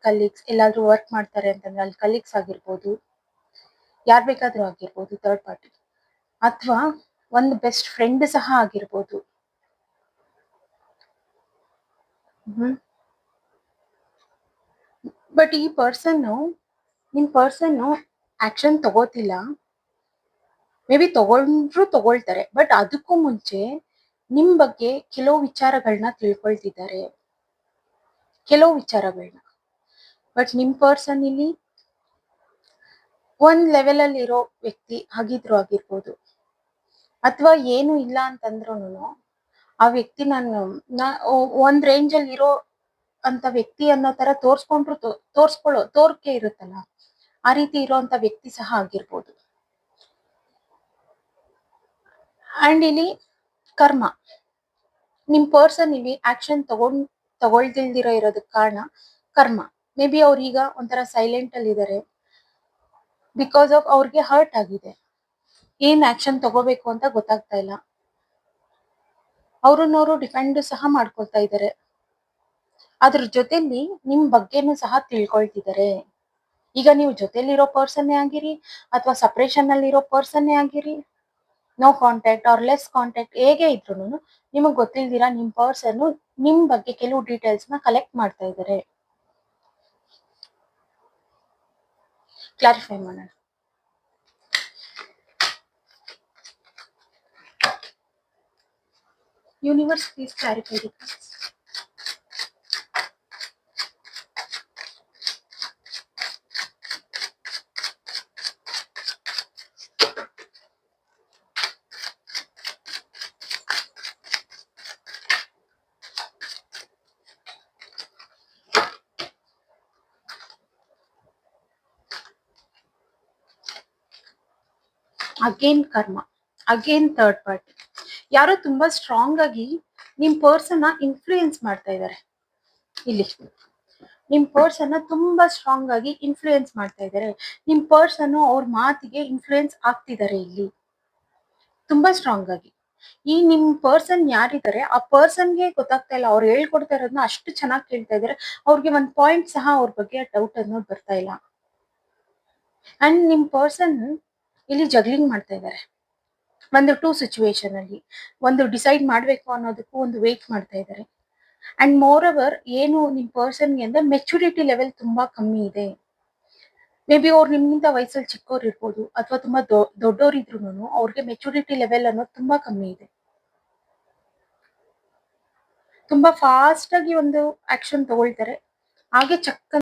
Colleagues ಎಲ್ಲಾದ್ರೂ work ಮಾಡ್ತಾರೆ ಅಂತಂದ್ರೆ ಅಲ್ಲಿ ಕಲೀಗ್ಸ್ ಆಗಿರ್ಬೋದು, ಯಾರ್ ಬೇಕಾದ್ರೂ ಆಗಿರ್ಬೋದು ಥರ್ಡ್ ಪಾರ್ಟಿ, ಅಥವಾ ಒಂದು ಬೆಸ್ಟ್ ಫ್ರೆಂಡ್ ಸಹ ಆಗಿರ್ಬೋದು. ಬಟ್ ಈ ನಿಮ್ ಪರ್ಸನ್ ಆಕ್ಷನ್ ತಗೋತಿಲ್ಲ, ಮೇ ಬಿ ತಗೊಳ್ತಾರೆ, ಬಟ್ ಅದಕ್ಕೂ ಮುಂಚೆ ನಿಮ್ ಬಗ್ಗೆ ಕೆಲವು ವಿಚಾರಗಳನ್ನ ತಿಳ್ಕೊಳ್ತಿದ್ದಾರೆ, ಕೆಲವು ವಿಚಾರಗಳನ್ನ. ಬಟ್ ನಿಮ್ ಪರ್ಸನ್ ಇಲ್ಲಿ ಒಂದ್ ಲೆವೆಲ್ ಅಲ್ಲಿ ಇರೋ ವ್ಯಕ್ತಿ ಆಗಿರ್ಬೋದು, ಅಥವಾ ಏನು ಇಲ್ಲ ಅಂತಂದ್ರೂ ಆ ವ್ಯಕ್ತಿ ಒಂದ್ ರೇಂಜ್ ಅಲ್ಲಿ ಇರೋ ಅಂತ ವ್ಯಕ್ತಿ ಅನ್ನೋ ತರ ತೋರ್ಕೆ ಇರುತ್ತಲ್ಲ, ಆ ರೀತಿ ಇರೋಂತ ವ್ಯಕ್ತಿ ಸಹ ಆಗಿರ್ಬೋದು. ಅಂಡ್ ಇಲ್ಲಿ ಕರ್ಮ, ನಿಮ್ ಪರ್ಸನ್ ಇಲ್ಲಿ ಆಕ್ಷನ್ ತಗೊಳ್ದಿಲ್ದಿರೋ ಇರೋದಕ್ಕೆ ಕಾರಣ ಕರ್ಮ. ಮೇ ಬಿ ಅವ್ರೀಗ ಒಂಥರ ಸೈಲೆಂಟ್ ಅಲ್ಲಿ ಇದಾರೆ, ಬಿಕಾಸ್ ಆಫ್ ಅವ್ರಿಗೆ ಹರ್ಟ್ ಆಗಿದೆ, ಏನ್ ಆಕ್ಷನ್ ತಗೋಬೇಕು ಅಂತ ಗೊತ್ತಾಗ್ತಾ ಇಲ್ಲ. ಅವ್ರನ್ನವರು ಡಿಫೆಂಡ್ ಸಹ ಮಾಡ್ಕೊಳ್ತಾ ಇದ್ದಾರೆ, ಅದ್ರ ಜೊತೆಲಿ ನಿಮ್ ಬಗ್ಗೆನೂ ಸಹ ತಿಳ್ಕೊಳ್ತಿದ್ದಾರೆ. ಈಗ ನೀವು ಜೊತೆಲಿರೋ ಪರ್ಸನ್ನೇ ಆಗಿರಿ ಅಥವಾ ಸಪರೇಷನ್ ಅಲ್ಲಿ ಇರೋ ಪರ್ಸನ್ನೇ ಆಗಿರಿ, no contact or less contact ಹೇಗೆ ಇದ್ರು ನಿಮಗ್ ಗೊತ್ತಿಲ್ದಿರಾ ನಿಮ್ ಪರ್ಸನ್ ನಿಮ್ ಬಗ್ಗೆ ಕೆಲವು ಡೀಟೇಲ್ಸ್ ನ ಕಲೆಕ್ಟ್ ಮಾಡ್ತಾ ಇದ್ದಾರೆ. ಕ್ಲಾರಿಫೈ ಮಾಡೋಣ. Universe please clarify the concept. Again ಕರ್ಮ, ಅಗೇನ್ ಥರ್ಡ್ ಪಾರ್ಟಿ. ಯಾರೋ ತುಂಬಾ ಸ್ಟ್ರಾಂಗ್ ಆಗಿ ನಿಮ್ ಪರ್ಸನ್ ಇನ್ಫ್ಲೂಯೆನ್ಸ್ ಮಾಡ್ತಾ ಇದ್ದಾರೆ. ಇಲ್ಲಿ ನಿಮ್ ಪರ್ಸನ್ ತುಂಬಾ ಸ್ಟ್ರಾಂಗ್ ಆಗಿ ಇನ್ಫ್ಲೂಯೆನ್ಸ್ ಮಾಡ್ತಾ ಇದ್ದಾರೆ. ನಿಮ್ ಪರ್ಸನ್ ಅವ್ರ ಮಾತಿಗೆ ಇನ್ಫ್ಲೂಯೆನ್ಸ್ ಆಗ್ತಿದ್ದಾರೆ ಇಲ್ಲಿ ತುಂಬಾ ಸ್ಟ್ರಾಂಗ್ ಆಗಿ. ಈ ನಿಮ್ ಪರ್ಸನ್ ಯಾರಿದ್ದಾರೆ ಆ ಪರ್ಸನ್ಗೆ ಗೊತ್ತಾಗ್ತಾ ಇಲ್ಲ, ಅವ್ರು ಹೇಳ್ಕೊಡ್ತಾ ಇರೋದನ್ನ ಅಷ್ಟು ಚೆನ್ನಾಗಿ ಕೇಳ್ತಾ ಇದಾರೆ, ಅವ್ರಿಗೆ ಒಂದ್ ಪಾಯಿಂಟ್ ಸಹ ಅವ್ರ ಬಗ್ಗೆ ಡೌಟ್ ಅನ್ನೋದು ಬರ್ತಾ ಇಲ್ಲ. ಅಂಡ್ ನಿಮ್ ಪರ್ಸನ್ ಇಲ್ಲಿ ಜಗ್ಲಿಂಗ್ ಮಾಡ್ತಾ ಇದ್ದಾರೆ ಒಂದು 2 ಸಿಚುವೇಶನ್ ಅಲ್ಲಿ. ಒಂದು ಡಿಸೈಡ್ ಮಾಡ್ಬೇಕು ಅನ್ನೋದಕ್ಕೂ ಒಂದು ವೇಟ್ ಮಾಡ್ತಾ ಇದ್ದಾರೆ. ಅಂಡ್ ಮೋರ್ ಓವರ್ ಏನು ನಿಮ್ ಪರ್ಸನ್ಗೆ ಅಂದ್ರೆ ಮೆಚುರಿಟಿ ಲೆವೆಲ್ ತುಂಬಾ ಕಮ್ಮಿ ಇದೆ. ಮೇ ಬಿ ಅವ್ರು ನಿಮ್ಗಿಂತ ವಯಸ್ಸಲ್ಲಿ ಚಿಕ್ಕವ್ರು ಇರ್ಬೋದು, ಅಥವಾ ತುಂಬಾ ದೊಡ್ಡೋರ್ ಇದ್ರು ಅವ್ರಿಗೆ ಮೆಚುರಿಟಿ ಲೆವೆಲ್ ಅನ್ನೋದು ತುಂಬಾ ಕಮ್ಮಿ ಇದೆ. ತುಂಬಾ ಫಾಸ್ಟ್ ಆಗಿ ಒಂದು ಆಕ್ಷನ್ ತಗೊಳ್ತಾರೆ, ಹಾಗೆ ಚಕ್ಕ